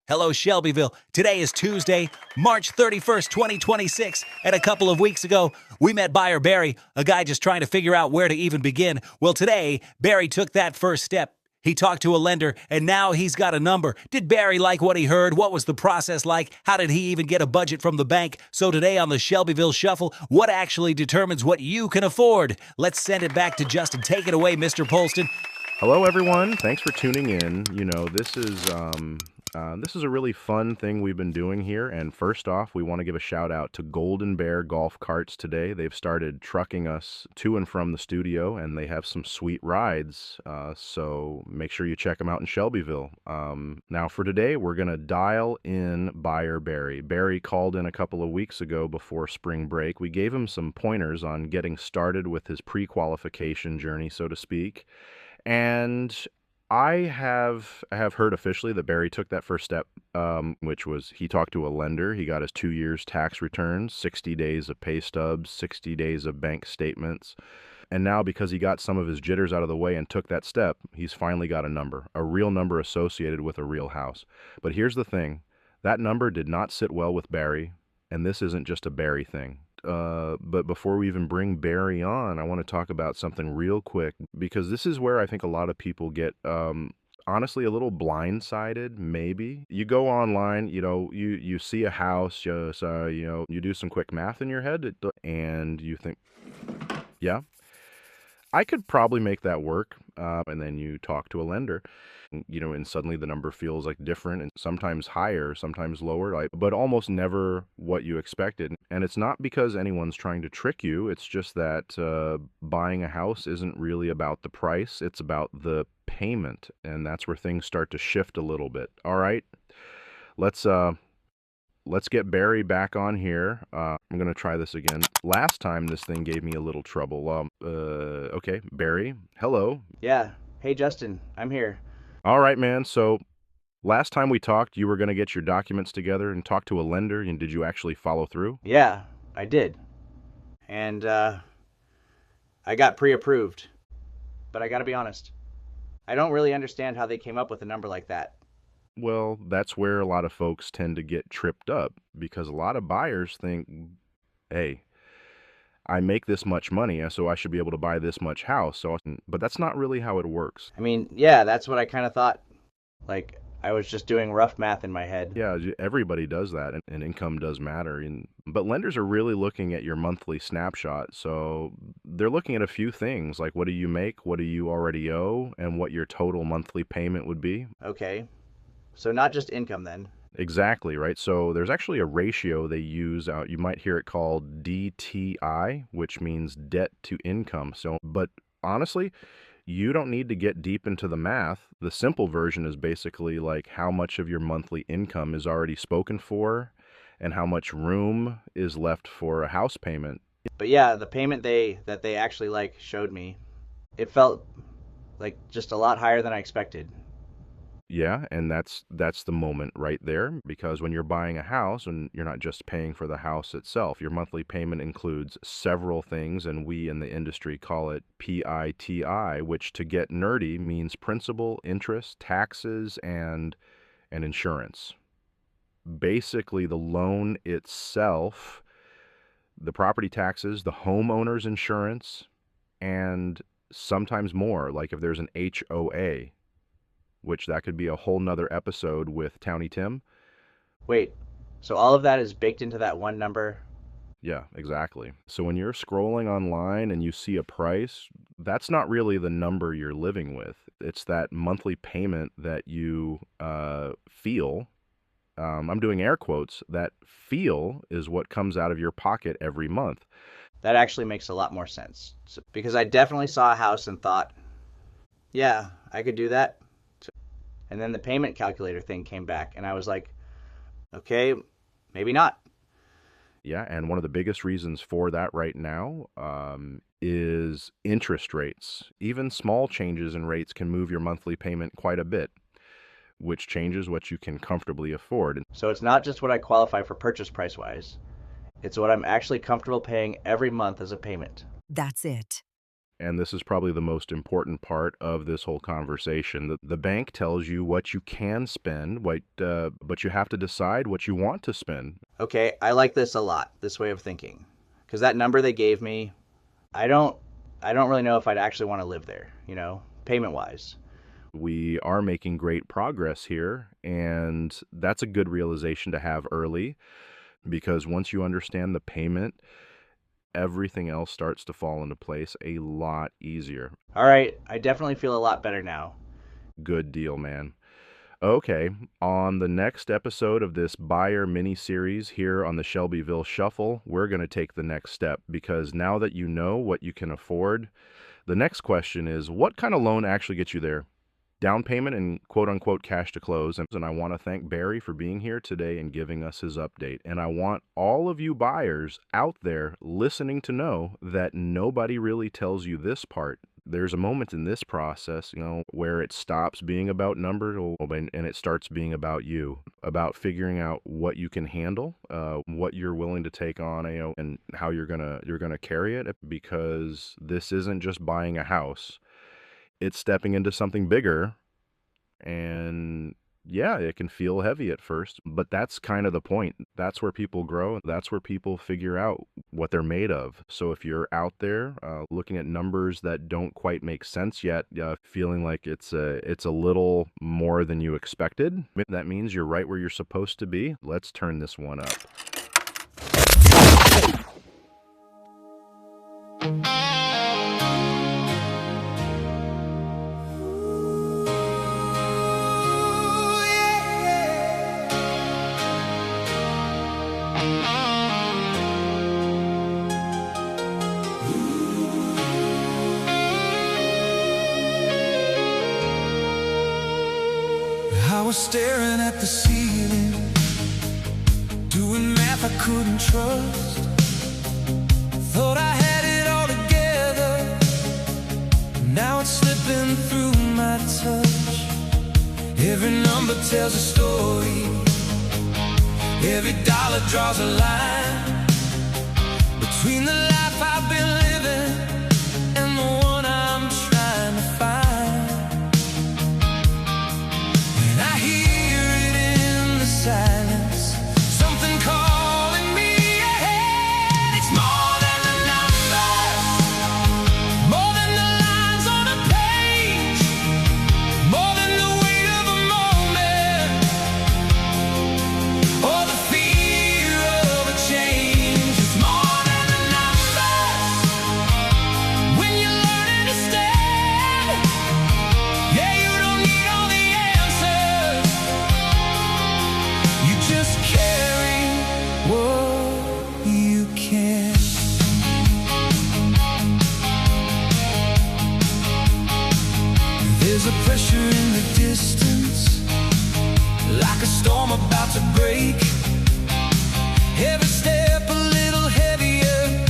Hello, Shelbyville. Today is Tuesday, March 31st, 2026. And a couple of weeks ago, we met buyer Barry, a guy just trying to figure out where to even begin. Well, today, Barry took that first step. He talked to a lender, and now he's got a number. Did Barry like what he heard? What was the process like? How did he even get a budget from the bank? So today on the Shelbyville Shuffle, what actually determines what you can afford? Let's send it back to Justin. Take it away, Mr. Polston. Hello, everyone. Thanks for tuning in. This is a really fun thing we've been doing here. And first off, we want to give a shout out to Golden Bear Golf Carts today. They've started trucking us to and from the studio, and they have some sweet rides. So make sure you check them out in Shelbyville. Now for today, we're going to dial in buyer Barry. Barry called in a couple of weeks ago before spring break. We gave him some pointers on getting started with his pre-qualification journey, so to speak. And I have heard officially that Barry took that first step, which was he talked to a lender. He got his 2 years tax returns, 60 days of pay stubs, 60 days of bank statements. And now because he got some of his jitters out of the way and took that step, he's finally got a real number associated with a real house. But here's the thing. That number did not sit well with Barry, and this isn't just a Barry thing. But before we even bring Barry on, I want to talk about something real quick, because this is where I think a lot of people get, honestly, a little blindsided, maybe. You go online, you see a house, you do some quick math in your head, and you think, yeah, I could probably make that work. And then you talk to a lender, and suddenly the number feels like different, and sometimes higher, sometimes lower, but almost never what you expected. And it's not because anyone's trying to trick you. It's just that buying a house isn't really about the price. It's about the payment. And that's where things start to shift a little bit. All right, let's get Barry back on here. I'm going to try this again. Last time this thing gave me a little trouble. Okay, Barry, hello. Yeah. Hey, Justin, I'm here. All right, man. So last time we talked, you were going to get your documents together and talk to a lender, and did you actually follow through? Yeah, I did. And I got pre-approved. But I got to be honest, I don't really understand how they came up with a number like that. Well, that's where a lot of folks tend to get tripped up, because a lot of buyers think, hey, I make this much money, so I should be able to buy this much house. But that's not really how it works. I mean, yeah, that's what I kind of thought. Like, I was just doing rough math in my head. Yeah, everybody does that, and income does matter. But lenders are really looking at your monthly snapshot. So they're looking at a few things, like what do you make, what do you already owe, and what your total monthly payment would be. Okay. So not just income then. Exactly, right? So there's actually a ratio they use out. You might hear it called DTI, which means debt to income. But honestly, you don't need to get deep into the math. The simple version is basically like how much of your monthly income is already spoken for and how much room is left for a house payment. But yeah, the payment that they actually showed me, it felt like just a lot higher than I expected. Yeah, and that's the moment right there, because when you're buying a house and you're not just paying for the house itself, your monthly payment includes several things, and we in the industry call it PITI, which, to get nerdy, means principal, interest, taxes, and insurance. Basically, the loan itself, the property taxes, the homeowner's insurance, and sometimes more, like if there's an HOA, which that could be a whole nother episode with Townie Tim. Wait, so all of that is baked into that one number? Yeah, exactly. So when you're scrolling online and you see a price, that's not really the number you're living with. It's that monthly payment that you feel. I'm doing air quotes. That feel is what comes out of your pocket every month. That actually makes a lot more sense. Because I definitely saw a house and thought, yeah, I could do that. And then the payment calculator thing came back, and I was like, okay, maybe not. Yeah, and one of the biggest reasons for that right now is interest rates. Even small changes in rates can move your monthly payment quite a bit, which changes what you can comfortably afford. So it's not just what I qualify for purchase price-wise. It's what I'm actually comfortable paying every month as a payment. That's it. and this is probably the most important part of this whole conversation. The bank tells you what you can spend, but you have to decide what you want to spend. Okay, I like this a lot, this way of thinking. Because that number they gave me, I don't really know if I'd actually want to live there, payment-wise. We are making great progress here, and that's a good realization to have early, because once you understand the payment, everything else starts to fall into place a lot easier. All right, I definitely feel a lot better now. Good deal, man. Okay, on the next episode of this buyer mini-series here on the Shelbyville Shuffle, we're going to take the next step, because now that you know what you can afford, the next question is, what kind of loan actually gets you there? Down payment and quote-unquote cash to close. And I want to thank Barry for being here today and giving us his update. And I want all of you buyers out there listening to know that nobody really tells you this part. There's a moment in this process, where it stops being about numbers and it starts being about you, about figuring out what you can handle, what you're willing to take on, and how you're gonna carry it, because this isn't just buying a house. It's stepping into something bigger, and yeah, it can feel heavy at first, but that's kind of the point. That's where people grow. That's where people figure out what they're made of. So if you're out there looking at numbers that don't quite make sense yet, feeling like it's a little more than you expected, that means you're right where you're supposed to be. Let's turn this one up. I was staring at the ceiling, doing math I couldn't trust. Thought I had it all together, now it's slipping through my touch. Every number tells a story, every dollar draws a line between the life I've been living and the one I'm trying to find. Silence, something calling me ahead. It's more than the numbers, more than the lines on a page, more than the weight of a moment, or the fear of a change. It's more than the numbers, when you learn to stand. Yeah, you don't need all the answers, just carry what you can. There's a pressure in the distance, like a storm about to break. Every step a little heavier,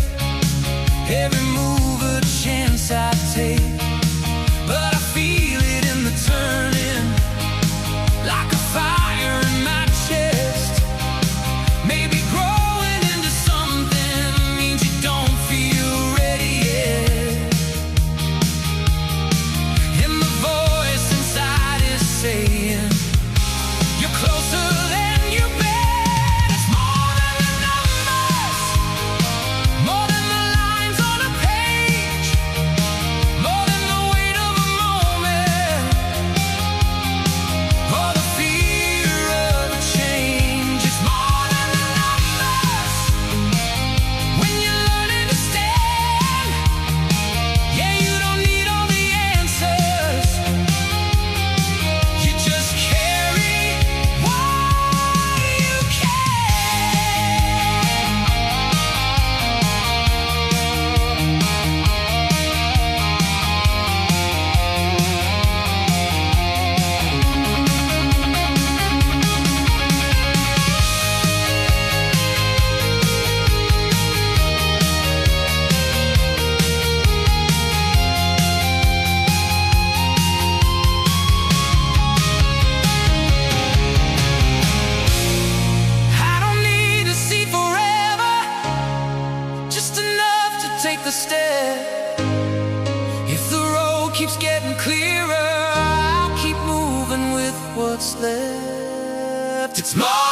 every move a chance I take. But I feel it in the turning, like a fire in my chest. Maybe growing into something means you don't feel ready yet. And the voice inside is saying, you're closer than you bet. It's more than the numbers, more than the lines on a page, more than Small